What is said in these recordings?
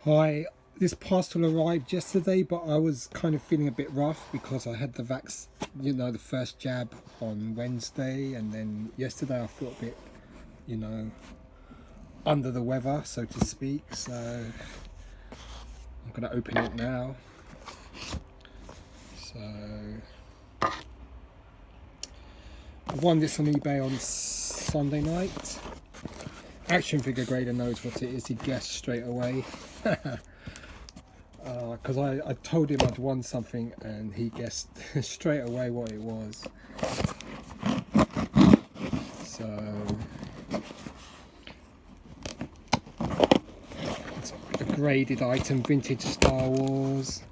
Hi, this parcel arrived yesterday, but I was kind of feeling a bit rough because I had the first jab on Wednesday, and then yesterday I felt a bit, under the weather, so to speak. So I'm going to open it now. So I won this on eBay on Sunday night. Action figure grader knows what it is. He guessed straight away. Because I told him I'd won something and he guessed straight away what it was. So it's a graded item, vintage Star Wars.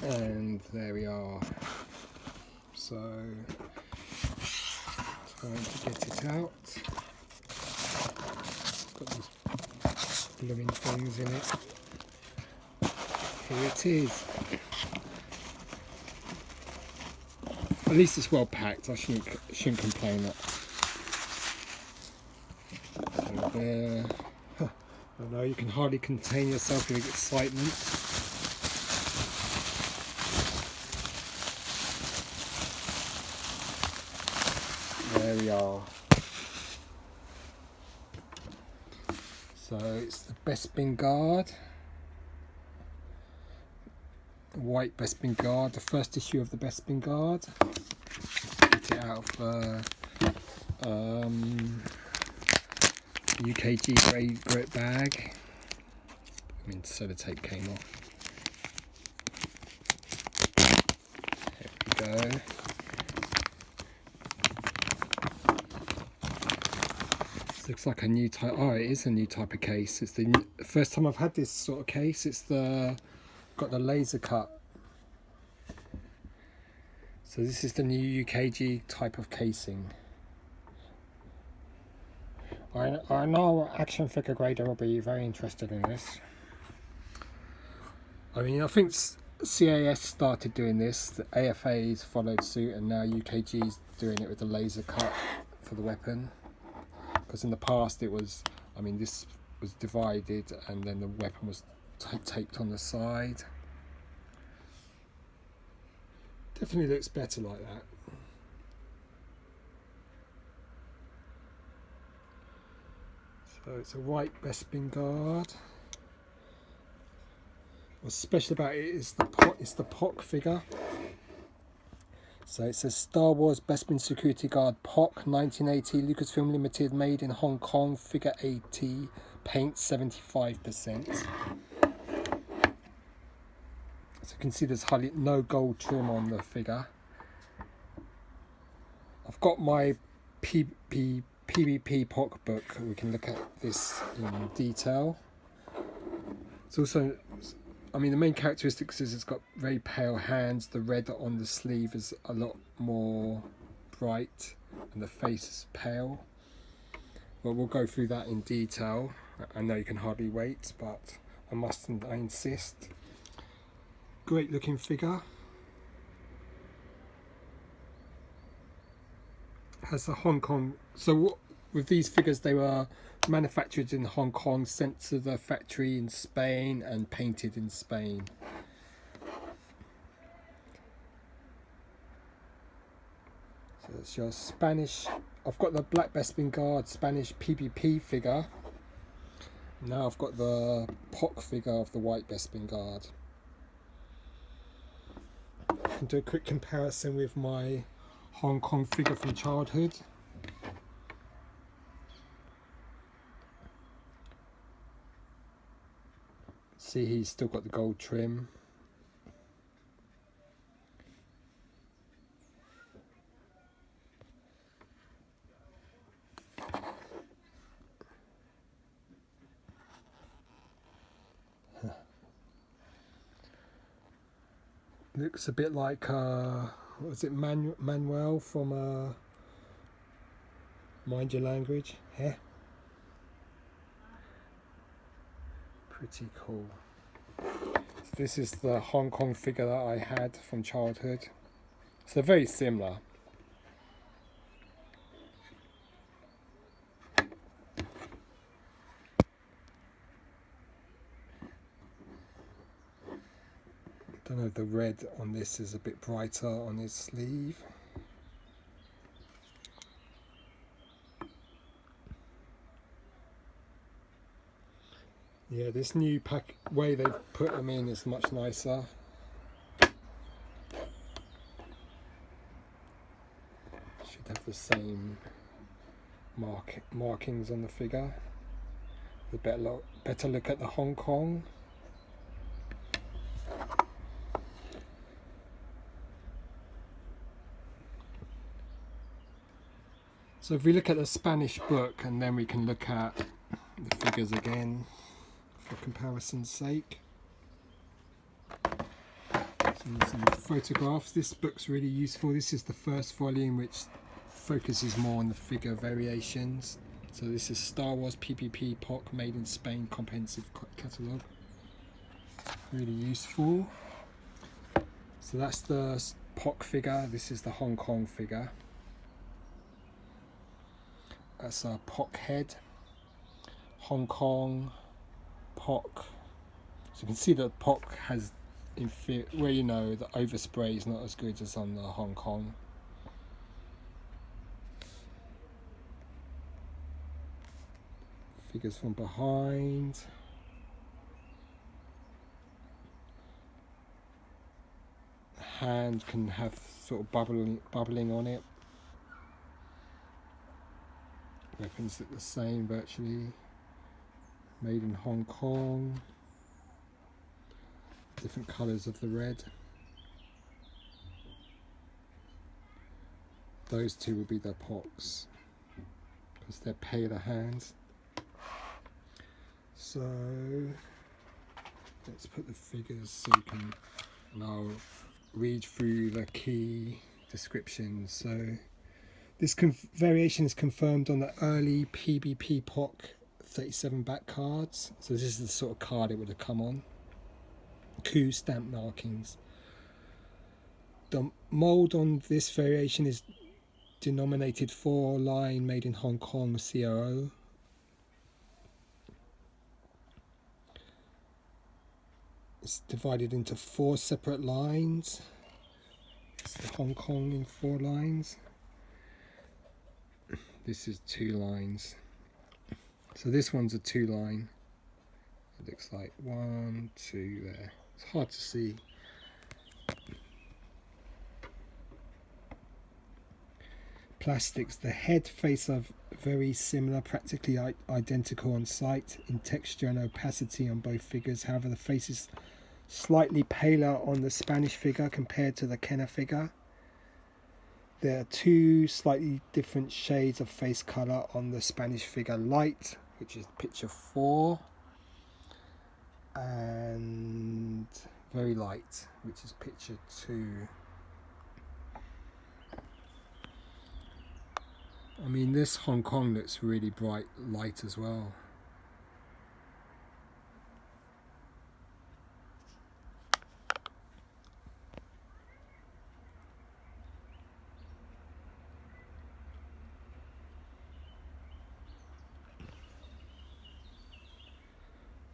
And there we are. So trying to get it out. Got these blooming things in it. Here it is. At least it's well packed. I shouldn't complain. So there. I know you can hardly contain yourself with excitement. There we are. So it's the Bespin guard, the white Bespin guard, the first issue of the Bespin guard. Get it out of the UKG grey bag. So the tape came off. There we go. Looks like a new type. Oh, it is a new type of case. It's the first time I've had this sort of case. It's got the laser cut. So this is the new UKG type of casing. I know Action Figure Grader will be very interested in this. I mean, I think CAS started doing this. The AFA's followed suit, and now UKG's doing it with the laser cut for the weapon. Because in the past it was, this was divided and then the weapon was taped on the side. Definitely looks better like that. So it's a white Bespin guard. What's special about it is the POCH figure. So it says Star Wars Bespin Security Guard POCH 1980 Lucasfilm Limited, made in Hong Kong, figure 80, paint 75%. So you can see there's hardly no gold trim on the figure. I've got my PvP POCH book. We can look at this in detail. It's also, the main characteristics is it's got very pale hands. The red on the sleeve is a lot more bright and the face is pale. Well, we'll go through that in detail. I know you can hardly wait, but I insist. Great looking figure. Has the Hong Kong, so with these figures they were manufactured in Hong Kong, sent to the factory in Spain and painted in Spain. So it's your Spanish. I've got the black Bespin guard Spanish PvP figure. Now I've got the POCH figure of the white Bespin guard. I'll do a quick comparison with my Hong Kong figure from childhood. See, he's still got the gold trim. Looks a bit like what was it, Manuel from Mind Your Language. Yeah, pretty cool. This is the Hong Kong figure that I had from childhood. So very similar. Don't know if the red on this is a bit brighter on his sleeve. Yeah, this new way they've put them in is much nicer. Should have the same markings on the figure. The better look at the Hong Kong. So if we look at the Spanish book, and then we can look at the figures again for comparison's sake. Some photographs. This book's really useful. This is the first volume, which focuses more on the figure variations. So this is Star Wars PPP POCH Made in Spain Comprehensive Catalogue. Really useful. So that's the POCH figure. This is the Hong Kong figure. That's a POCH head. Hong Kong, POCH. So you can see that POCH has, where you know the overspray is not as good as on the Hong Kong. Figures from behind. Hand can have sort of bubbling on it. Weapons look the same virtually. Made in Hong Kong. Different colours of the red. Those two will be the POCHs because they're paler hands. So let's put the figures so you can, and I'll read through the key descriptions. So this variation is confirmed on the early PBP POCH 37 back cards. So this is the sort of card it would have come on. Coup stamp markings. The mould on this variation is denominated 4-line Made in Hong Kong CRO. It's divided into 4 separate lines. It's the Hong Kong in 4 lines. This is 2 lines. So this one's a 2-line. It looks like 1, 2 there. It's hard to see. Plastics. The head face are very similar, practically identical on sight in texture and opacity on both figures. However, the face is slightly paler on the Spanish figure compared to the Kenner figure. There are 2 slightly different shades of face colour on the Spanish figure: light, which is picture 4, and very light, which is picture 2. I mean, this Hong Kong looks really bright light as well.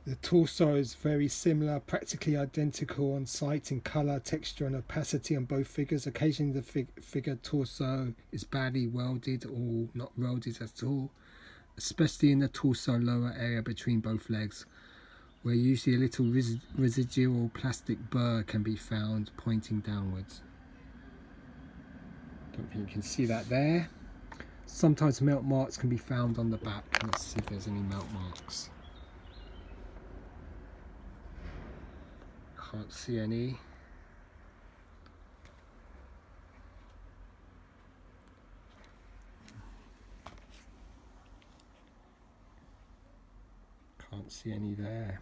The torso is very similar, practically identical on sight in colour, texture and opacity on both figures. Occasionally the figure torso is badly welded or not welded at all, especially in the torso lower area between both legs, where usually a little residual plastic burr can be found pointing downwards. Don't think you can see that there. Sometimes melt marks can be found on the back. Let's see if there's any melt marks. Can't see any. Can't see any there.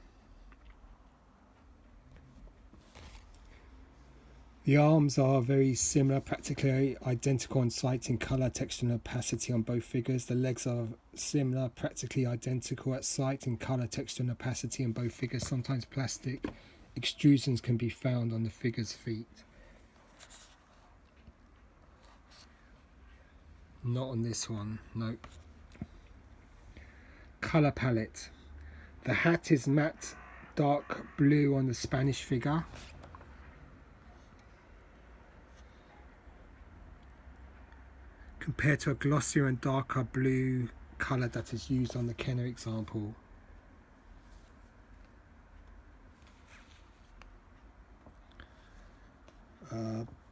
The arms are very similar, practically identical on sight in colour, texture and opacity on both figures. The legs are similar, practically identical at sight in colour, texture and opacity on both figures. Sometimes plastic extrusions can be found on the figure's feet. Not on this one, nope. Colour palette. The hat is matte dark blue on the Spanish figure. compared to a glossier and darker blue colour that is used on the Kenner example.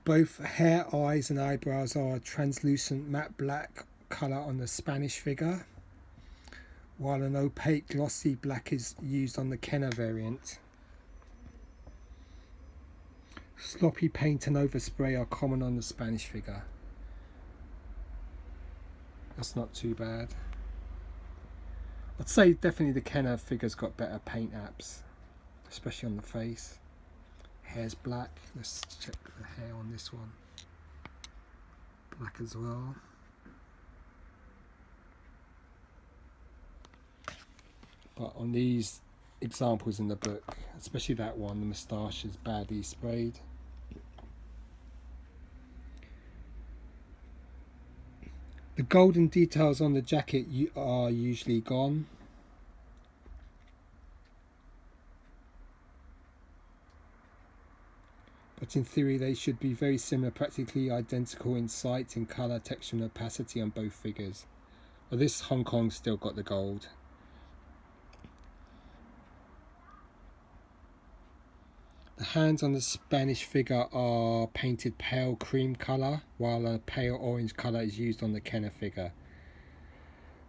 Both hair, eyes and eyebrows are a translucent matte black colour on the Spanish figure, while an opaque glossy black is used on the Kenner variant. Sloppy paint and overspray are common on the Spanish figure. That's not too bad. I'd say definitely the Kenner figure's got better paint apps, especially on the face. Hair's black. Let's check the hair on this one. Black as well. But on these examples in the book, especially that one, the moustache is badly sprayed. The golden details on the jacket are usually gone. But in theory they should be very similar, practically identical in sight, in colour, texture and opacity on both figures. Well, this Hong Kong's still got the gold. The hands on the Spanish figure are painted pale cream colour, while a pale orange colour is used on the Kenner figure.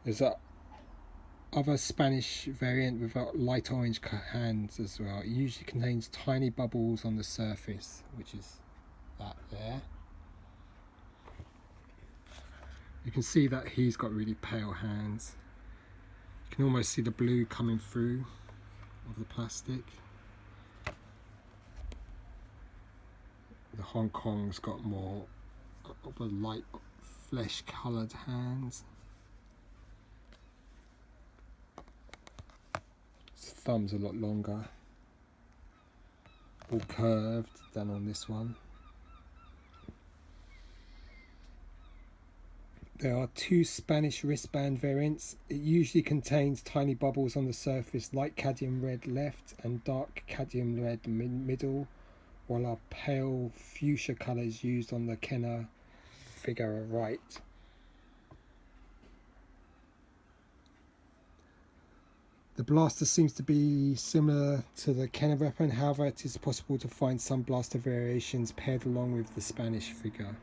There's a other Spanish variant with light orange hands as well. It usually contains tiny bubbles on the surface, which is that there. You can see that he's got really pale hands. You can almost see the blue coming through of the plastic. The Hong Kong's got more of a light flesh coloured hands. His thumb's a lot longer, all curved than on this one. There are two Spanish wristband variants. It usually contains tiny bubbles on the surface, light cadmium red left and dark cadmium red middle, while a pale fuchsia colour is used on the Kenner figure right. The blaster seems to be similar to the Kenner weapon, however it is possible to find some blaster variations paired along with the Spanish figure.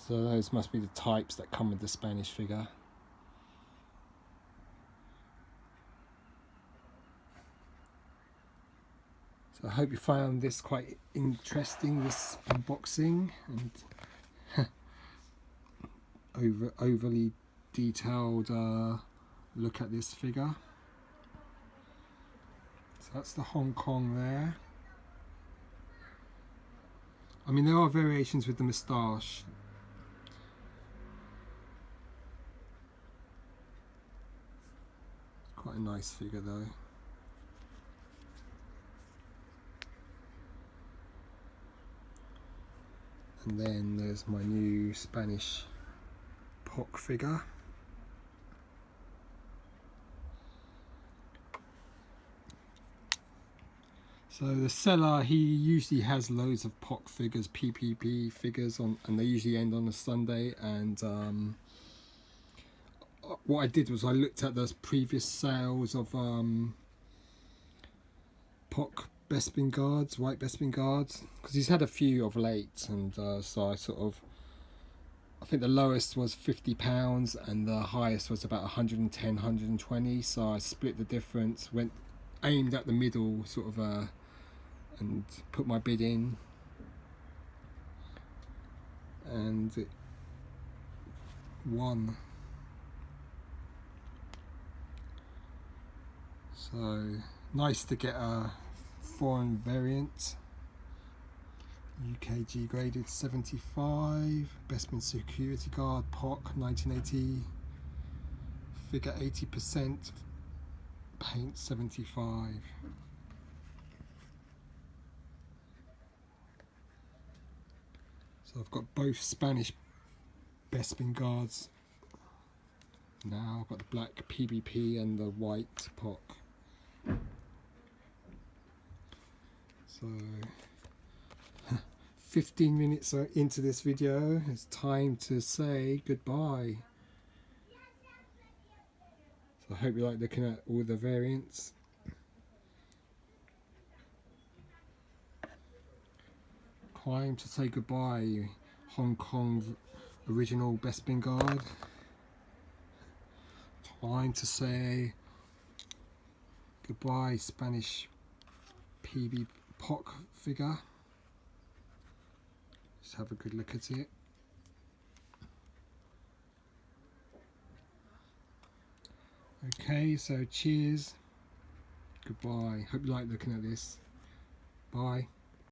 So those must be the types that come with the Spanish figure. So I hope you found this quite interesting, this unboxing and overly detailed look at this figure. So that's the Hong Kong there. I mean, there are variations with the moustache. Quite a nice figure though. And then there's my new Spanish POCH figure. So the seller, he usually has loads of POCH figures, PPP figures on, and they usually end on a Sunday. And what I did was I looked at the previous sales of POCH Bespin guards, white Bespin guards, because he's had a few of late, and so I think the lowest was £50 and the highest was about 110, 120. So I split the difference, aimed at the middle sort of, and put my bid in, and it won. So nice to get a foreign variant. UKG graded 75, Bespin security guard, POCH 1980, figure 80%, paint 75. So I've got both Spanish Bespin guards now. I've got the black PBP and the white POCH. So 15 minutes into this video, it's time to say goodbye. So I hope you like looking at all the variants. Time to say goodbye, Hong Kong original Bespin guard. Time to say goodbye, Spanish POCH figure. Just have a good look at it. Okay, so cheers, goodbye. Hope you like looking at this. Bye.